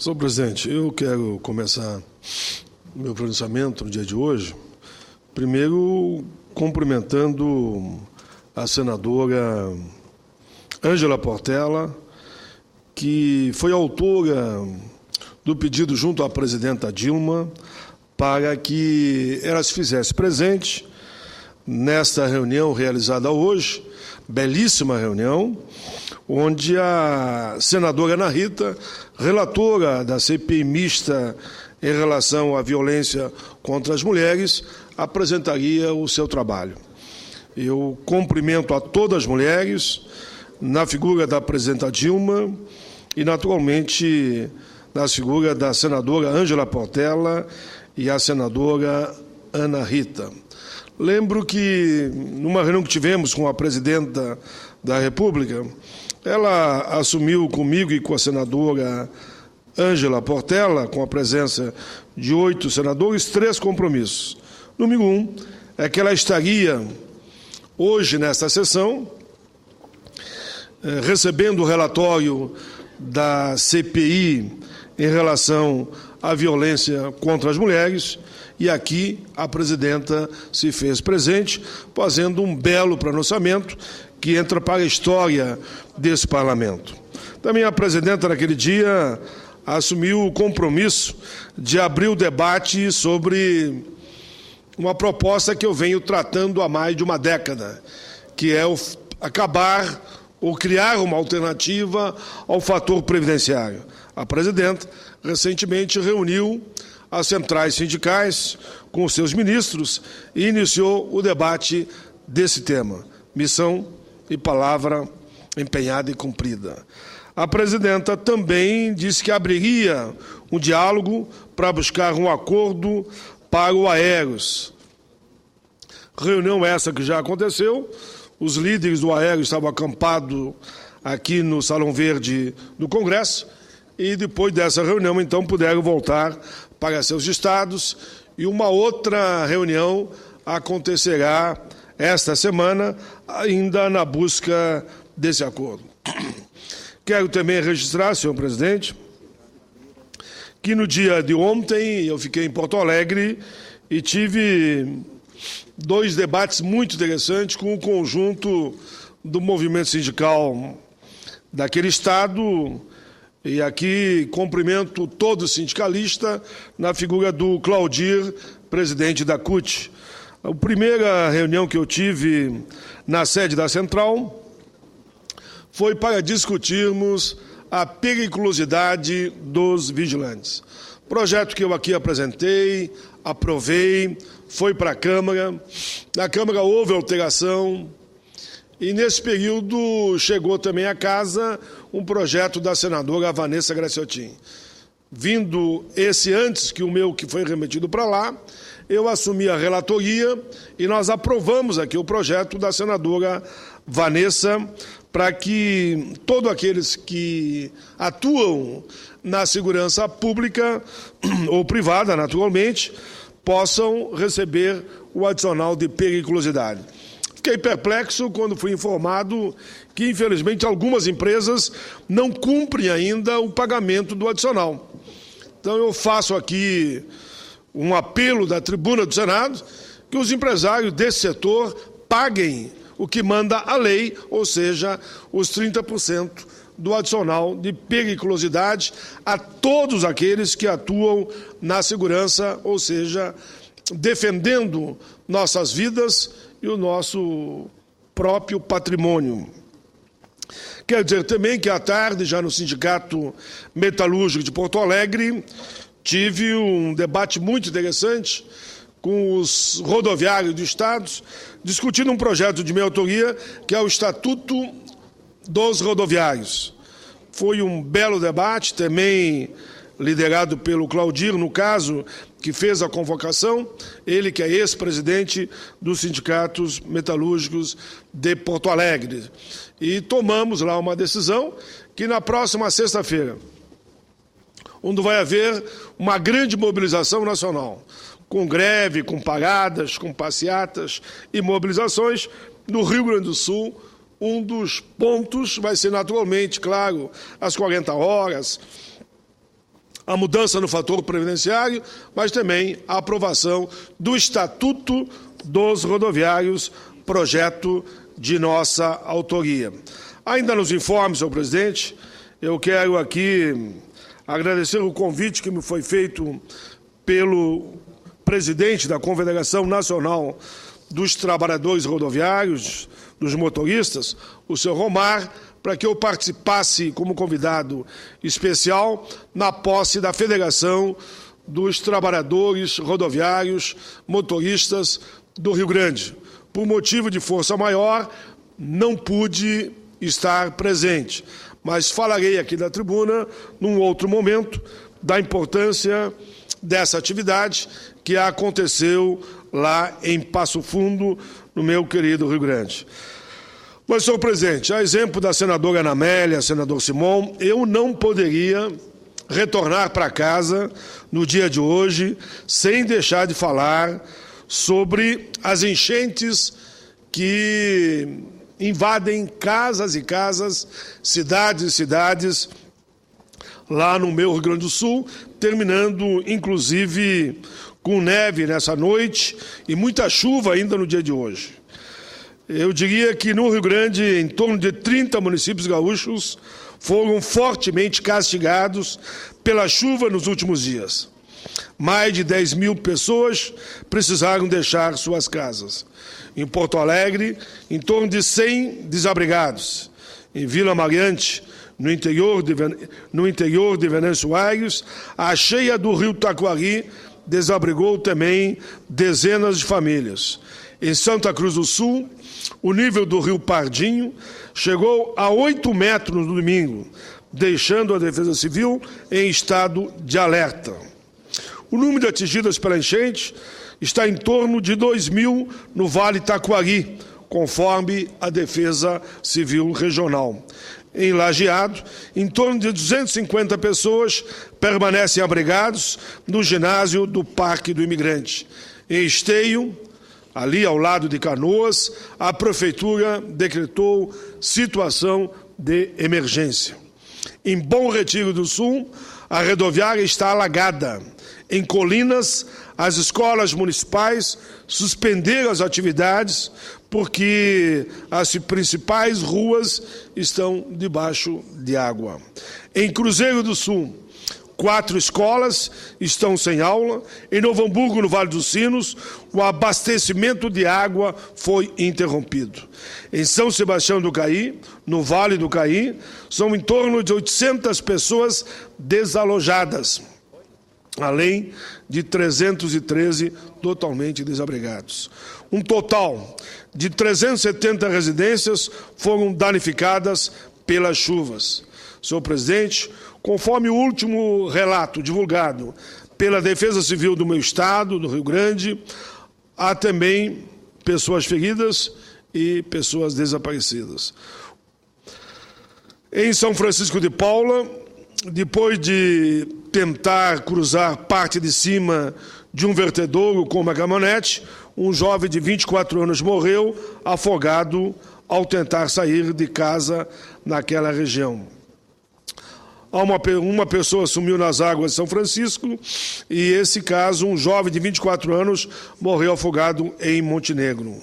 Senhor presidente, eu quero começar o meu pronunciamento no dia de hoje, primeiro cumprimentando a senadora Ângela Portela, que foi autora do pedido junto à presidenta Dilma para que ela se fizesse presente nesta reunião realizada hoje, belíssima reunião, onde a senadora Ana Rita, relatora da CPI mista em relação à violência contra as mulheres, apresentaria o seu trabalho. Eu cumprimento a todas as mulheres, na figura da presidenta Dilma e, naturalmente, na figura da senadora Ângela Portela e a senadora Ana Rita. Lembro que, numa reunião que tivemos com a presidenta da República, ela assumiu comigo e com a senadora Ângela Portela, com a presença de 8 senadores, 3 compromissos. Número 1 é que ela estaria hoje, nesta sessão, recebendo o relatório da CPI em relação à violência contra as mulheres, e aqui a presidenta se fez presente, fazendo um belo pronunciamento que entra para a história desse parlamento. Também a presidenta, naquele dia, assumiu o compromisso de abrir o debate sobre uma proposta que eu venho tratando há mais de uma década, que é acabar ou criar uma alternativa ao fator previdenciário. A presidenta recentemente reuniu as centrais sindicais com os seus ministros e iniciou o debate desse tema. Missão e palavra empenhada e cumprida. A presidenta também disse que abriria um diálogo para buscar um acordo para o Aeros. Reunião essa que já aconteceu, os líderes do Aeros estavam acampados aqui no Salão Verde do Congresso e depois dessa reunião, então, puderam voltar para seus estados e uma outra reunião acontecerá esta semana, ainda na busca desse acordo. Quero também registrar, senhor presidente, que no dia de ontem eu fiquei em Porto Alegre e tive 2 debates muito interessantes com o conjunto do movimento sindical daquele estado. E aqui cumprimento todo sindicalista na figura do Claudir, presidente da CUT. A primeira reunião que eu tive na sede da Central foi para discutirmos a periculosidade dos vigilantes. Projeto que eu aqui apresentei, aprovei, foi para a Câmara. Na Câmara houve alteração e, nesse período, chegou também à casa um projeto da senadora Vanessa Graciotin. Vindo esse antes que o meu, que foi remetido para lá, eu assumi a relatoria e nós aprovamos aqui o projeto da senadora Vanessa para que todos aqueles que atuam na segurança pública ou privada, naturalmente, possam receber o adicional de periculosidade. Fiquei perplexo quando fui informado que, infelizmente, algumas empresas não cumprem ainda o pagamento do adicional. Então, eu faço aqui um apelo da tribuna do Senado que os empresários desse setor paguem o que manda a lei, ou seja, os 30% do adicional de periculosidade a todos aqueles que atuam na segurança, ou seja, defendendo nossas vidas e o nosso próprio patrimônio. Quero dizer também que à tarde, já no Sindicato Metalúrgico de Porto Alegre, tive um debate muito interessante com os rodoviários do Estado, discutindo um projeto de minha autoria, que é o Estatuto dos Rodoviários. Foi um belo debate, também liderado pelo Claudir, no caso, que fez a convocação, ele que é ex-presidente dos sindicatos metalúrgicos de Porto Alegre. E tomamos lá uma decisão que na próxima sexta-feira, onde vai haver uma grande mobilização nacional, com greve, com paradas, com passeatas e mobilizações, no Rio Grande do Sul. Um dos pontos vai ser, naturalmente, claro, as 40 horas, a mudança no fator previdenciário, mas também a aprovação do Estatuto dos Rodoviários, projeto de nossa autoria. Ainda nos informes, senhor presidente, eu quero aqui agradecer o convite que me foi feito pelo presidente da Confederação Nacional dos Trabalhadores Rodoviários, dos motoristas, o senhor Romar, para que eu participasse como convidado especial na posse da Federação dos Trabalhadores Rodoviários Motoristas do Rio Grande. Por motivo de força maior, não pude estar presente, mas falarei aqui da tribuna, num outro momento, da importância dessa atividade que aconteceu lá em Passo Fundo, no meu querido Rio Grande. Mas, senhor presidente, a exemplo da senadora Ana Amélia, senador Simão, eu não poderia retornar para casa no dia de hoje sem deixar de falar sobre as enchentes que invadem casas e casas, cidades e cidades, lá no meu Rio Grande do Sul, terminando, inclusive, com neve nessa noite e muita chuva ainda no dia de hoje. Eu diria que no Rio Grande, em torno de 30 municípios gaúchos foram fortemente castigados pela chuva nos últimos dias. Mais de 10 mil pessoas precisaram deixar suas casas. Em Porto Alegre, em torno de 100 desabrigados. Em Vila Mariante, no interior de Venâncio Aires, a cheia do rio Taquari desabrigou também dezenas de famílias. Em Santa Cruz do Sul, o nível do rio Pardinho chegou a 8 metros no domingo, deixando a Defesa Civil em estado de alerta. O número de atingidas pela enchente está em torno de 2.000 no Vale Taquari, conforme a Defesa Civil Regional. Em Lajeado, em torno de 250 pessoas permanecem abrigados no ginásio do Parque do Imigrante. Em Esteio, ali ao lado de Canoas, a Prefeitura decretou situação de emergência. Em Bom Retiro do Sul, a rodoviária está alagada. Em Colinas, as escolas municipais suspenderam as atividades porque as principais ruas estão debaixo de água. Em Cruzeiro do Sul, 4 escolas estão sem aula. Em Novo Hamburgo, no Vale dos Sinos, o abastecimento de água foi interrompido. Em São Sebastião do Caí, no Vale do Caí, são em torno de 800 pessoas desalojadas, além de 313 totalmente desabrigados. Um total de 370 residências foram danificadas pelas chuvas. Senhor presidente, conforme o último relato divulgado pela Defesa Civil do meu estado, do Rio Grande, há também pessoas feridas e pessoas desaparecidas. Em São Francisco de Paula, depois de tentar cruzar parte de cima de um vertedouro com uma caminhonete, um jovem de 24 anos morreu afogado ao tentar sair de casa naquela região. Uma pessoa sumiu nas águas de São Francisco e, esse caso, um jovem de 24 anos morreu afogado em Montenegro.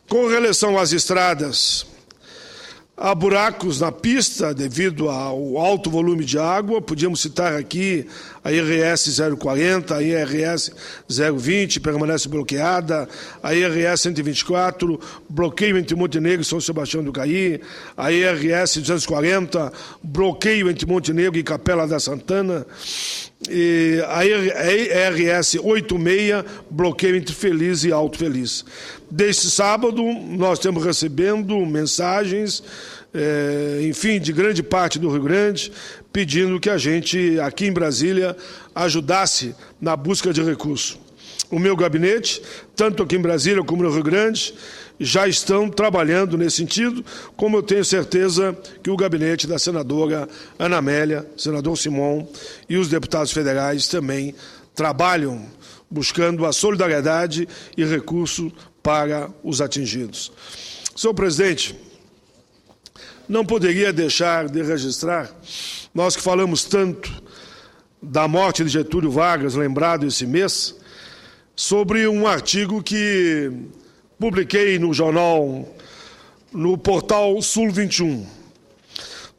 Com relação às estradas, há buracos na pista devido ao alto volume de água. Podíamos citar aqui a IRS 040, a IRS 020, permanece bloqueada, a IRS 124, bloqueio entre Montenegro e São Sebastião do Caí, a IRS 240, bloqueio entre Montenegro e Capela da Santana, e a IRS 86, bloqueio entre Feliz e Alto Feliz. Deste sábado, nós estamos recebendo mensagens, enfim, de grande parte do Rio Grande, pedindo que a gente, aqui em Brasília, ajudasse na busca de recursos. O meu gabinete, tanto aqui em Brasília como no Rio Grande, já estão trabalhando nesse sentido, como eu tenho certeza que o gabinete da senadora Ana Amélia, senador Simão e os deputados federais também trabalham buscando a solidariedade e recurso para os atingidos. Senhor presidente, não poderia deixar de registrar, nós que falamos tanto da morte de Getúlio Vargas, lembrado esse mês, sobre um artigo que publiquei no jornal, no portal Sul 21.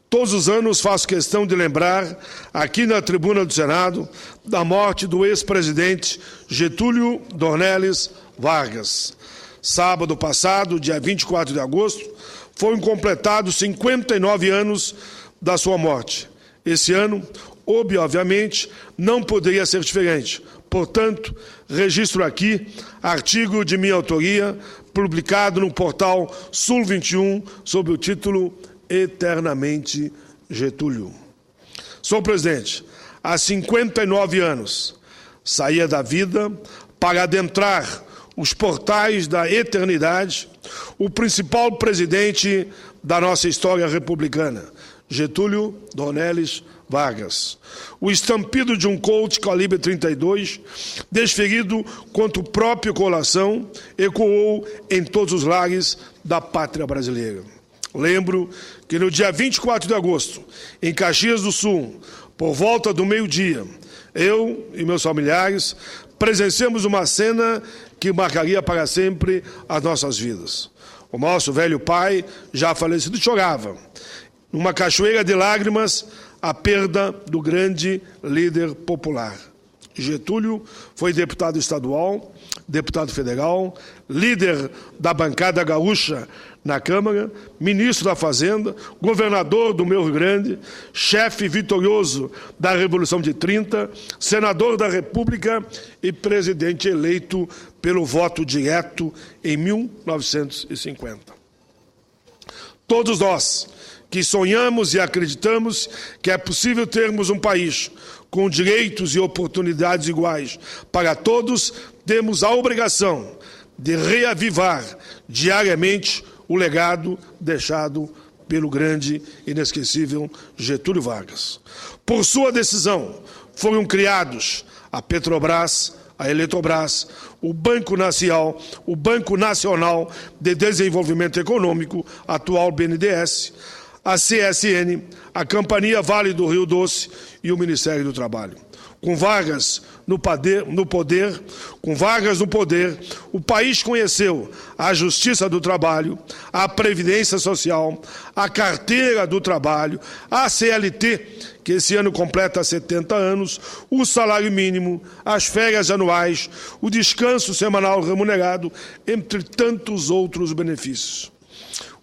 Todos os anos faço questão de lembrar, aqui na tribuna do Senado, da morte do ex-presidente Getúlio Dornelles Vargas. Sábado passado, dia 24 de agosto, foram completados 59 anos da sua morte. Esse ano, obviamente, não poderia ser diferente. Portanto, registro aqui artigo de minha autoria, publicado no portal Sul 21, sob o título Eternamente Getúlio. Senhor presidente, há 59 anos, saía da vida para adentrar os portais da eternidade, o principal presidente da nossa história republicana, Getúlio Dornelles Vargas. O estampido de um Colt calibre 32, desferido contra o próprio coração, ecoou em todos os lares da pátria brasileira. Lembro que no dia 24 de agosto, em Caxias do Sul, por volta do meio-dia, eu e meus familiares presenciamos uma cena que marcaria para sempre as nossas vidas. O nosso velho pai, já falecido, chorava, numa cachoeira de lágrimas, a perda do grande líder popular. Getúlio foi deputado estadual, deputado federal, líder da bancada gaúcha na Câmara, ministro da Fazenda, governador do meu Rio Grande, chefe vitorioso da Revolução de 30, senador da República e presidente eleito pelo voto direto em 1950. Todos nós que sonhamos e acreditamos que é possível termos um país com direitos e oportunidades iguais para todos, temos a obrigação de reavivar diariamente o legado deixado pelo grande e inesquecível Getúlio Vargas. Por sua decisão, foram criados a Petrobras, a Eletrobras, o Banco Nacional de Desenvolvimento Econômico, atual BNDES, a CSN, a Companhia Vale do Rio Doce e o Ministério do Trabalho. Com Vargas no poder, o país conheceu a Justiça do Trabalho, a Previdência Social, a Carteira do Trabalho, a CLT, que esse ano completa 70 anos, o salário mínimo, as férias anuais, o descanso semanal remunerado, entre tantos outros benefícios.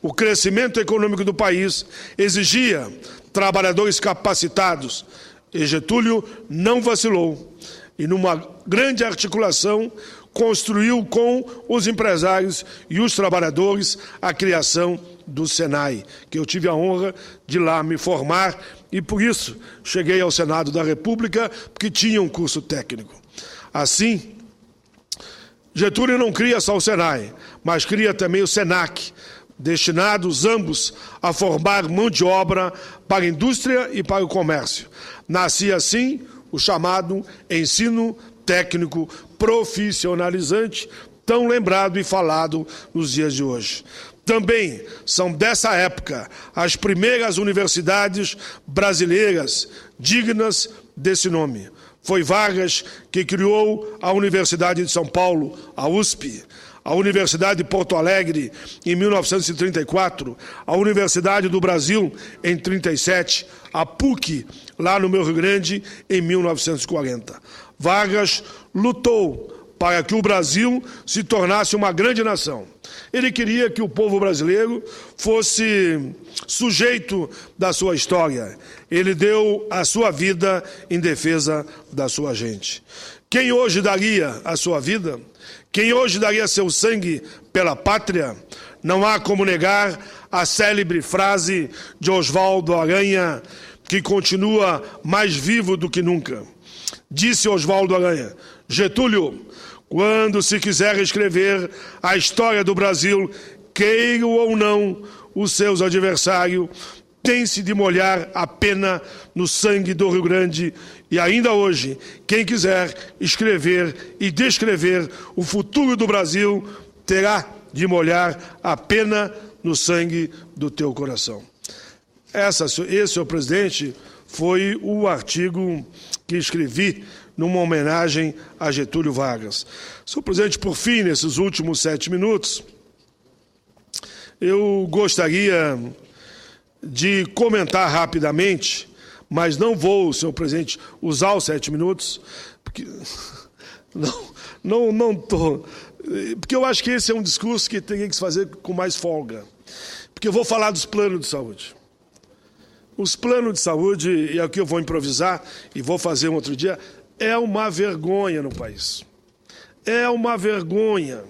O crescimento econômico do país exigia trabalhadores capacitados, e Getúlio não vacilou e, numa grande articulação, construiu com os empresários e os trabalhadores a criação do Senai, que eu tive a honra de lá me formar e, por isso, cheguei ao Senado da República, porque tinha um curso técnico. Assim, Getúlio não cria só o Senai, mas cria também o Senac, destinados ambos a formar mão de obra para a indústria e para o comércio. Nascia assim o chamado ensino técnico profissionalizante, tão lembrado e falado nos dias de hoje. Também são dessa época as primeiras universidades brasileiras dignas desse nome. Foi Vargas que criou a Universidade de São Paulo, a USP, a Universidade de Porto Alegre, em 1934, a Universidade do Brasil, em 1937, a PUC, lá no meu Rio Grande, em 1940. Vargas lutou para que o Brasil se tornasse uma grande nação. Ele queria que o povo brasileiro fosse sujeito da sua história. Ele deu a sua vida em defesa da sua gente. Quem hoje daria a sua vida, quem hoje daria seu sangue pela pátria, não há como negar a célebre frase de Oswaldo Aranha, que continua mais vivo do que nunca. Disse Oswaldo Aranha: Getúlio, quando se quiser escrever a história do Brasil, queiram ou não os seus adversários, tem-se de molhar a pena no sangue do Rio Grande. E ainda hoje, quem quiser escrever e descrever o futuro do Brasil, terá de molhar a pena no sangue do teu coração. Esse, senhor presidente, foi o artigo que escrevi numa homenagem a Getúlio Vargas. Senhor presidente, por fim, nesses últimos 7 minutos, eu gostaria de comentar rapidamente, mas não vou, senhor presidente, usar os 7 minutos, porque porque eu acho que esse é um discurso que teria que se fazer com mais folga. Porque eu vou falar dos planos de saúde. Os planos de saúde, e aqui eu vou improvisar e vou fazer um outro dia, é uma vergonha no país. É uma vergonha.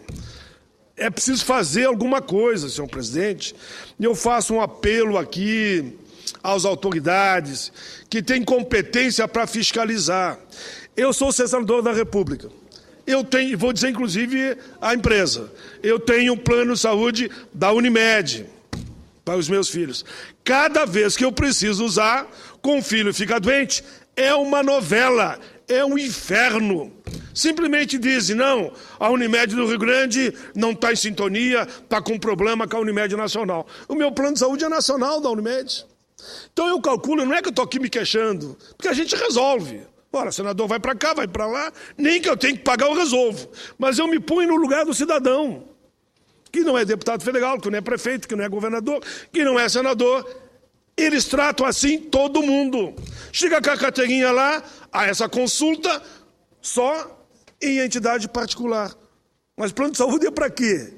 É preciso fazer alguma coisa, senhor presidente. E eu faço um apelo aqui às autoridades que têm competência para fiscalizar. Eu sou senador da República. Eu tenho, vou dizer inclusive à empresa, eu tenho um plano de saúde da Unimed para os meus filhos. Cada vez que eu preciso usar, com o filho fica doente, é uma novela, é um inferno. Simplesmente dizem, não, a Unimed do Rio Grande não está em sintonia, está com problema com a Unimed Nacional. O meu plano de saúde é nacional da Unimed. Então eu calculo, não é que eu estou aqui me queixando, porque a gente resolve. Ora, senador vai para cá, vai para lá, nem que eu tenha que pagar eu resolvo. Mas eu me ponho no lugar do cidadão, que não é deputado federal, que não é prefeito, que não é governador, que não é senador. Eles tratam assim todo mundo. Chega com a carteirinha lá, a essa consulta, só em entidade particular. Mas plano de saúde é para quê?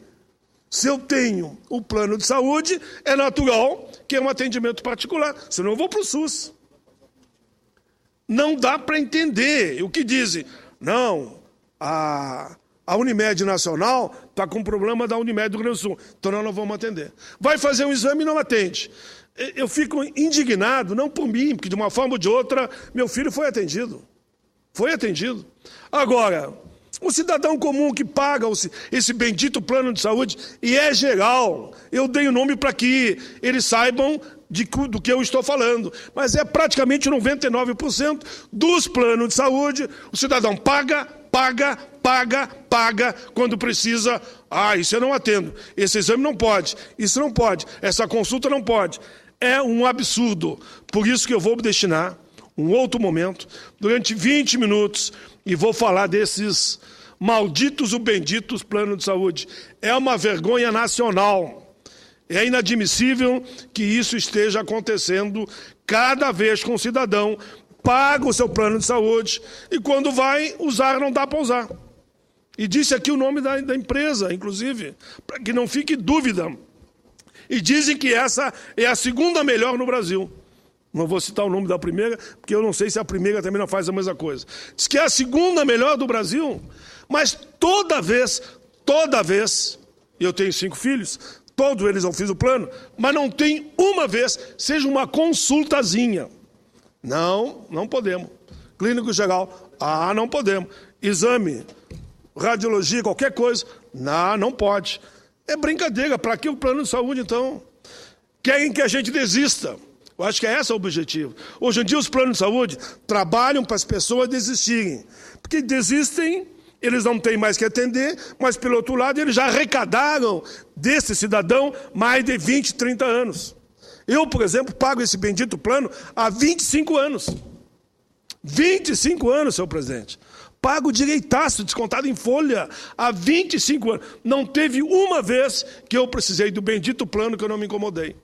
Se eu tenho o plano de saúde, é natural que é um atendimento particular, senão eu vou para o SUS. Não dá para entender o que dizem. Não, a Unimed Nacional está com problema da Unimed do Rio Grande do Sul, então nós não vamos atender. Vai fazer um exame e não atende. Eu fico indignado, não por mim, porque de uma forma ou de outra, meu filho foi atendido. Foi atendido. Agora, o cidadão comum que paga esse bendito plano de saúde, e é geral, eu dei o nome para que eles saibam do que eu estou falando, mas é praticamente 99% dos planos de saúde, o cidadão paga, quando precisa, isso eu não atendo, esse exame não pode, isso não pode, essa consulta não pode. É um absurdo, por isso que eu vou destinar um outro momento, durante 20 minutos, e vou falar desses malditos ou benditos planos de saúde. É uma vergonha nacional. É inadmissível que isso esteja acontecendo cada vez que um cidadão paga o seu plano de saúde e quando vai usar não dá para usar. E disse aqui o nome da empresa, inclusive, para que não fique dúvida. E dizem que essa é a segunda melhor no Brasil. Não vou citar o nome da primeira, porque eu não sei se a primeira também não faz a mesma coisa. Diz que é a segunda melhor do Brasil, mas toda vez, eu tenho 5 filhos, todos eles eu fiz o plano, mas não tem uma vez, seja uma consultazinha. Não podemos. Clínico geral, não podemos. Exame, radiologia, qualquer coisa, não pode. É brincadeira, para que o plano de saúde, então? Querem que a gente desista. Eu acho que esse é o objetivo. Hoje em dia os planos de saúde trabalham para as pessoas desistirem. Porque desistem, eles não têm mais que atender, mas pelo outro lado eles já arrecadaram desse cidadão mais de 20, 30 anos. Eu, por exemplo, pago esse bendito plano há 25 anos. 25 anos, senhor presidente. Pago direitaço, descontado em folha, há 25 anos. Não teve uma vez que eu precisei do bendito plano que eu não me incomodei.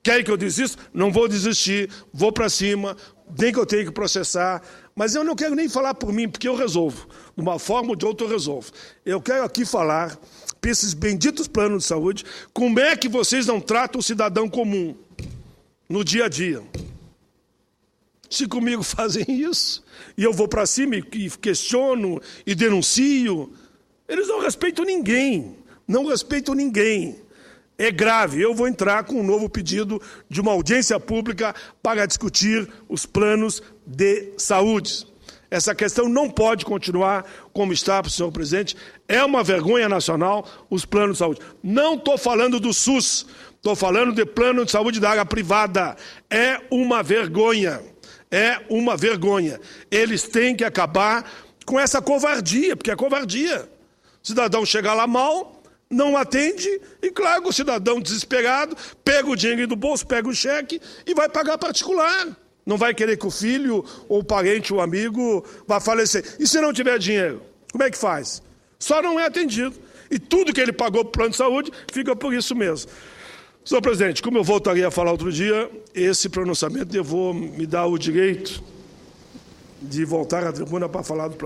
Quer que eu desista? Não vou desistir, vou para cima, nem que eu tenha que processar. Mas eu não quero nem falar por mim, porque eu resolvo. De uma forma ou de outra eu resolvo. Eu quero aqui falar para esses benditos planos de saúde, como é que vocês não tratam o cidadão comum no dia a dia. Se comigo fazem isso, e eu vou para cima e questiono e denuncio, eles não respeitam ninguém. Não respeitam ninguém. É grave. Eu vou entrar com um novo pedido de uma audiência pública para discutir os planos de saúde. Essa questão não pode continuar como está, senhor presidente. É uma vergonha nacional os planos de saúde. Não estou falando do SUS, estou falando de plano de saúde da área privada. É uma vergonha. É uma vergonha. Eles têm que acabar com essa covardia, porque é covardia. O cidadão chega lá mal, não atende, e claro que o cidadão desesperado pega o dinheiro do bolso, pega o cheque e vai pagar particular. Não vai querer que o filho, ou o parente, ou o amigo vá falecer. E se não tiver dinheiro, como é que faz? Só não é atendido. E tudo que ele pagou para o plano de saúde fica por isso mesmo. Senhor presidente, como eu voltaria a falar outro dia, esse pronunciamento eu vou me dar o direito de voltar à tribuna para falar do plano.